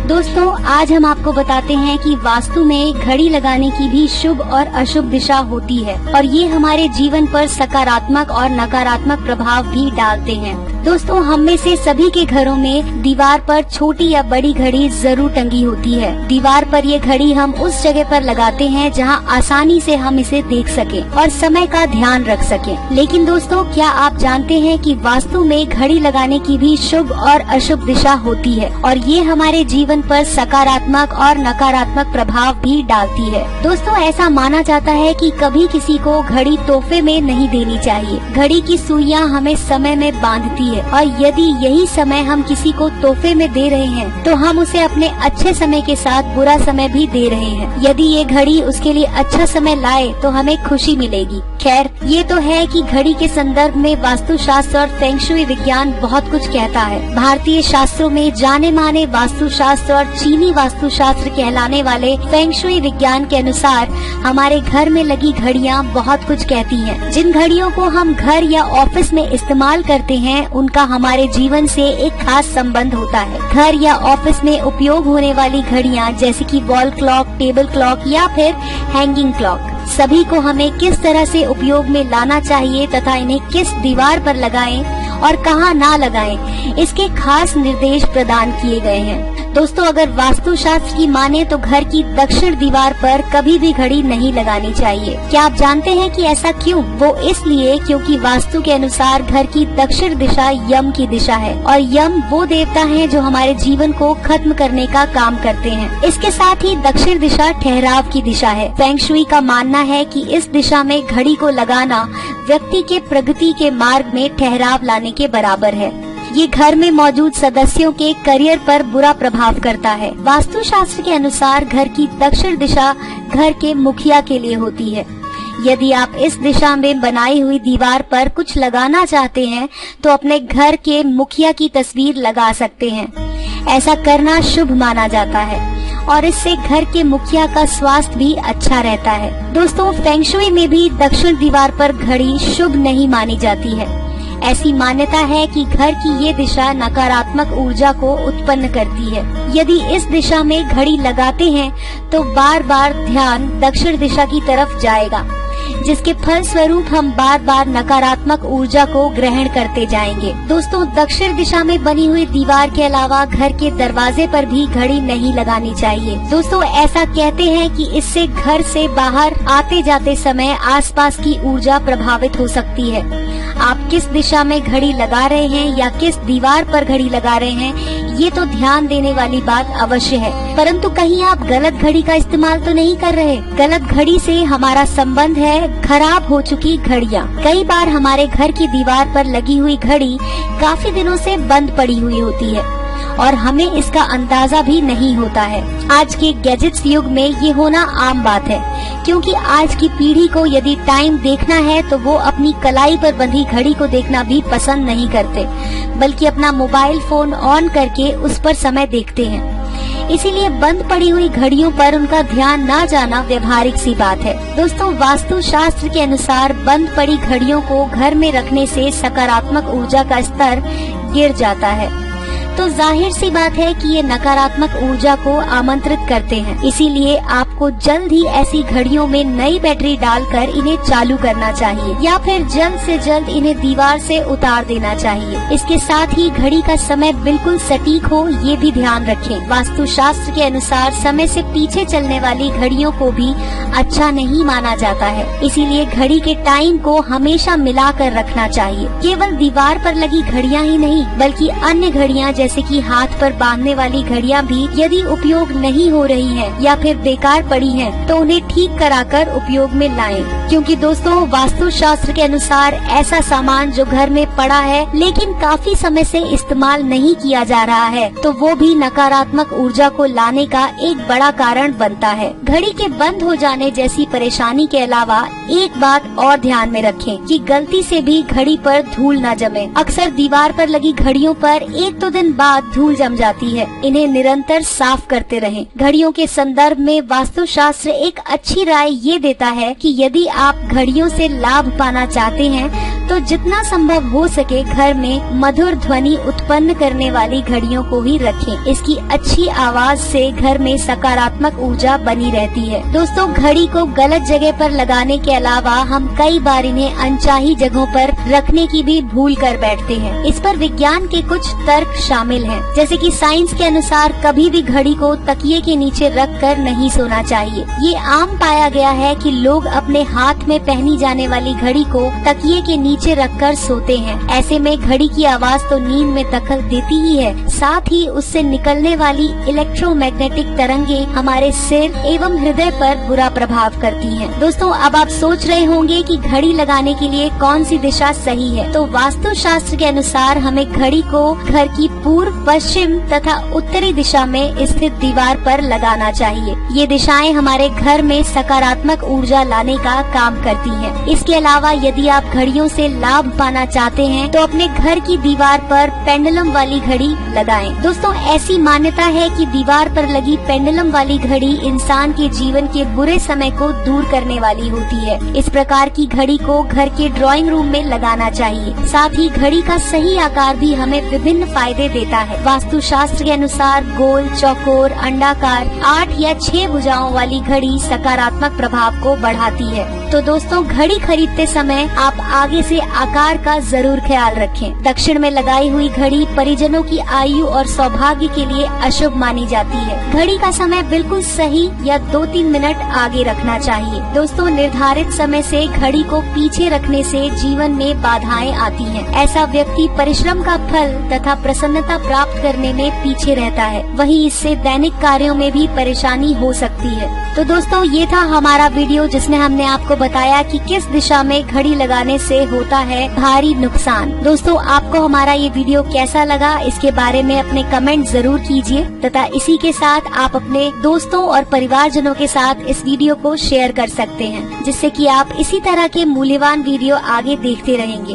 दोस्तों, आज हम आपको बताते हैं कि वास्तु में घड़ी लगाने की भी शुभ और अशुभ दिशा होती है और ये हमारे जीवन पर सकारात्मक और नकारात्मक प्रभाव भी डालते हैं। दोस्तों, हम में से सभी के घरों में दीवार पर छोटी या बड़ी घड़ी जरूर टंगी होती है। दीवार पर ये घड़ी हम उस जगह पर लगाते हैं जहां आसानी से हम इसे देख सकें और समय का ध्यान रख सकें। लेकिन दोस्तों, क्या आप जानते हैं कि वास्तु में घड़ी लगाने की भी शुभ और अशुभ दिशा होती है और ये हमारे जीवन पर सकारात्मक और नकारात्मक प्रभाव भी डालती है। दोस्तों, ऐसा माना जाता है कि कभी किसी को घड़ी तोहफे में नहीं देनी चाहिए। घड़ी की सुइयां हमें समय में बांधती है और यदि यही समय हम किसी को तोहफे में दे रहे हैं तो हम उसे अपने अच्छे समय के साथ बुरा समय भी दे रहे हैं। यदि ये घड़ी उसके लिए अच्छा समय लाए तो हमें खुशी मिलेगी। खैर, ये तो है कि घड़ी के संदर्भ में वास्तुशास्त्र और फेंग शुई विज्ञान बहुत कुछ कहता है। भारतीय शास्त्रों में जाने माने वास्तुशास्त्र और चीनी वास्तुशास्त्र कहलाने वाले फेंग शुई विज्ञान के अनुसार हमारे घर में लगी घड़ियां बहुत कुछ कहती हैं। जिन घड़ियों को हम घर या ऑफिस में इस्तेमाल करते हैं उनका हमारे जीवन से एक खास संबंध होता है। घर या ऑफिस में उपयोग होने वाली घड़ियां जैसे कि वॉल क्लॉक, टेबल क्लॉक या फिर हैंगिंग क्लॉक, सभी को हमें किस तरह से उपयोग में लाना चाहिए तथा इन्हें किस दीवार पर लगाएं और कहां ना लगाएं, इसके खास निर्देश प्रदान किए गए हैं। दोस्तों, अगर वास्तुशास्त्र की माने तो घर की दक्षिण दीवार पर कभी भी घड़ी नहीं लगानी चाहिए। क्या आप जानते हैं कि ऐसा क्यों? वो इसलिए क्योंकि वास्तु के अनुसार घर की दक्षिण दिशा यम की दिशा है और यम वो देवता हैं जो हमारे जीवन को खत्म करने का काम करते हैं। इसके साथ ही दक्षिण दिशा ठहराव की दिशा है। फेंग शुई का मानना है कि इस दिशा में घड़ी को लगाना व्यक्ति के प्रगति के मार्ग में ठहराव लाने के बराबर है। ये घर में मौजूद सदस्यों के करियर पर बुरा प्रभाव करता है। वास्तुशास्त्र के अनुसार घर की दक्षिण दिशा घर के मुखिया के लिए होती है। यदि आप इस दिशा में बनाई हुई दीवार पर कुछ लगाना चाहते हैं तो अपने घर के मुखिया की तस्वीर लगा सकते हैं। ऐसा करना शुभ माना जाता है और इससे घर के मुखिया का स्वास्थ्य भी अच्छा रहता है। दोस्तों, फेंग शुई में भी दक्षिण दीवार पर घड़ी शुभ नहीं मानी जाती है। ऐसी मान्यता है कि घर की ये दिशा नकारात्मक ऊर्जा को उत्पन्न करती है। यदि इस दिशा में घड़ी लगाते हैं तो बार बार ध्यान दक्षिण दिशा की तरफ जाएगा, जिसके फल स्वरूप हम बार बार नकारात्मक ऊर्जा को ग्रहण करते जाएंगे। दोस्तों, दक्षिण दिशा में बनी हुई दीवार के अलावा घर के दरवाजे पर भी घड़ी नहीं लगानी चाहिए। दोस्तों, ऐसा कहते हैं कि इससे घर से बाहर आते जाते समय आसपास की ऊर्जा प्रभावित हो सकती है। आप किस दिशा में घड़ी लगा रहे हैं या किस दीवार पर घड़ी लगा रहे हैं, ये तो ध्यान देने वाली बात अवश्य है, परंतु कहीं आप गलत घड़ी का इस्तेमाल तो नहीं कर रहे। गलत घड़ी से हमारा संबंध है खराब हो चुकी घड़ियां। कई बार हमारे घर की दीवार पर लगी हुई घड़ी काफी दिनों से बंद पड़ी हुई होती है और हमें इसका अंदाजा भी नहीं होता है। आज के गैजेट्स युग में ये होना आम बात है, क्योंकि आज की पीढ़ी को यदि टाइम देखना है तो वो अपनी कलाई पर बंधी घड़ी को देखना भी पसंद नहीं करते, बल्कि अपना मोबाइल फोन ऑन करके उस पर समय देखते हैं। इसीलिए बंद पड़ी हुई घड़ियों पर उनका ध्यान न जाना व्यवहारिक सी बात है। दोस्तों, वास्तु शास्त्र के अनुसार बंद पड़ी घड़ियों को घर में रखने से सकारात्मक ऊर्जा का स्तर गिर जाता है, तो जाहिर सी बात है कि ये नकारात्मक ऊर्जा को आमंत्रित करते हैं। इसीलिए आपको जल्द ही ऐसी घड़ियों में नई बैटरी डालकर इन्हें चालू करना चाहिए या फिर जल्द से जल्द इन्हें दीवार से उतार देना चाहिए। इसके साथ ही घड़ी का समय बिल्कुल सटीक हो, ये भी ध्यान रखें। वास्तुशास्त्र के अनुसार समय से पीछे चलने वाली घड़ियों को भी अच्छा नहीं माना जाता है। इसीलिए घड़ी के टाइम को हमेशा मिलाकर रखना चाहिए। केवल दीवार पर लगी घड़ियां ही नहीं, बल्कि अन्य घड़ियां जैसे कि हाथ पर बांधने वाली घड़ियां भी यदि उपयोग नहीं हो रही हैं या फिर बेकार पड़ी हैं, तो उन्हें ठीक कराकर उपयोग में लाएं। क्योंकि दोस्तों, वास्तुशास्त्र के अनुसार ऐसा सामान जो घर में पड़ा है लेकिन काफी समय से इस्तेमाल नहीं किया जा रहा है, तो वो भी नकारात्मक ऊर्जा को लाने का एक बड़ा कारण बनता है। घड़ी के बंद हो जाने जैसी परेशानी के अलावा एक बात और ध्यान में रखें कि गलती से भी घड़ी पर धूल न जमे। अक्सर दीवार पर लगी घड़ियों पर एक दो दिन बाद धूल जम जाती है। इन्हें निरंतर साफ करते रहें। घड़ियों के संदर्भ में वास्तुशास्त्र एक अच्छी राय ये देता है कि यदि आप घड़ियों से लाभ पाना चाहते हैं तो जितना संभव हो सके घर में मधुर ध्वनि उत्पन्न करने वाली घड़ियों को ही रखें। इसकी अच्छी आवाज से घर में सकारात्मक ऊर्जा बनी रहती है। दोस्तों, घड़ी को गलत जगह पर लगाने के अलावा हम कई बार इन्हें अनचाही जगहों पर रखने की भी भूल कर बैठते हैं। इस पर विज्ञान के कुछ तर्क शामिल हैं, जैसे कि साइंस के अनुसार कभी भी घड़ी को तकिए के नीचे रख कर नहीं सोना चाहिए। ये आम पाया गया है कि लोग अपने हाथ में पहनी जाने वाली घड़ी को तकिए के नीचे रखकर सोते हैं। ऐसे में घड़ी की आवाज तो नींद में दखल देती ही है, साथ ही उससे निकलने वाली इलेक्ट्रोमैग्नेटिक तरंगे हमारे सिर एवं हृदय पर बुरा प्रभाव करती हैं। दोस्तों, अब आप सोच रहे होंगे कि घड़ी लगाने के लिए कौन सी दिशा सही है। तो वास्तु शास्त्र के अनुसार हमें घड़ी को घर की पूर्व, पश्चिम तथा उत्तरी दिशा में स्थित दीवार पर लगाना चाहिए। ये दिशाएं हमारे घर में सकारात्मक ऊर्जा लाने का काम करती हैं। इसके अलावा यदि आप घड़ियों से लाभ पाना चाहते हैं तो अपने घर की दीवार पर पेंडुलम वाली घड़ी लगाएं। दोस्तों, ऐसी मान्यता है कि दीवार पर लगी पेंडुलम वाली घड़ी इंसान के जीवन के बुरे समय को दूर करने वाली होती है। इस प्रकार की घड़ी को घर के ड्राइंग रूम में लगाना चाहिए। साथ ही घड़ी का सही आकार भी हमें विभिन्न फायदे देता है। वास्तु शास्त्र के अनुसार गोल, चौकोर, अंडाकार, 8 या 6 भुजाओं वाली घड़ी सकारात्मक प्रभाव को बढ़ाती है। तो दोस्तों, घड़ी खरीदते समय आप आगे से आकार का जरूर ख्याल रखें। दक्षिण में लगाई हुई घड़ी परिजनों की आयु और सौभाग्य के लिए अशुभ मानी जाती है। घड़ी का समय बिल्कुल सही या 2-3 मिनट आगे रखना चाहिए। दोस्तों, निर्धारित समय से घड़ी को पीछे रखने से जीवन में बाधाएं आती हैं। ऐसा व्यक्ति परिश्रम का फल तथा प्रसन्नता प्राप्त करने में पीछे रहता है। वहीं इससे दैनिक कार्यों में भी परेशानी हो सकती है। तो दोस्तों, ये था हमारा वीडियो जिसमें हमने आपको बताया कि किस दिशा में घड़ी लगाने से होता है भारी नुकसान। दोस्तों, आपको हमारा ये वीडियो कैसा लगा, इसके बारे में अपने कमेंट जरूर कीजिए तथा इसी के साथ आप अपने दोस्तों और परिवारजनों के साथ इस वीडियो को शेयर कर सकते हैं, जिससे कि आप इसी तरह के मूल्यवान वीडियो आगे देखते रहेंगे।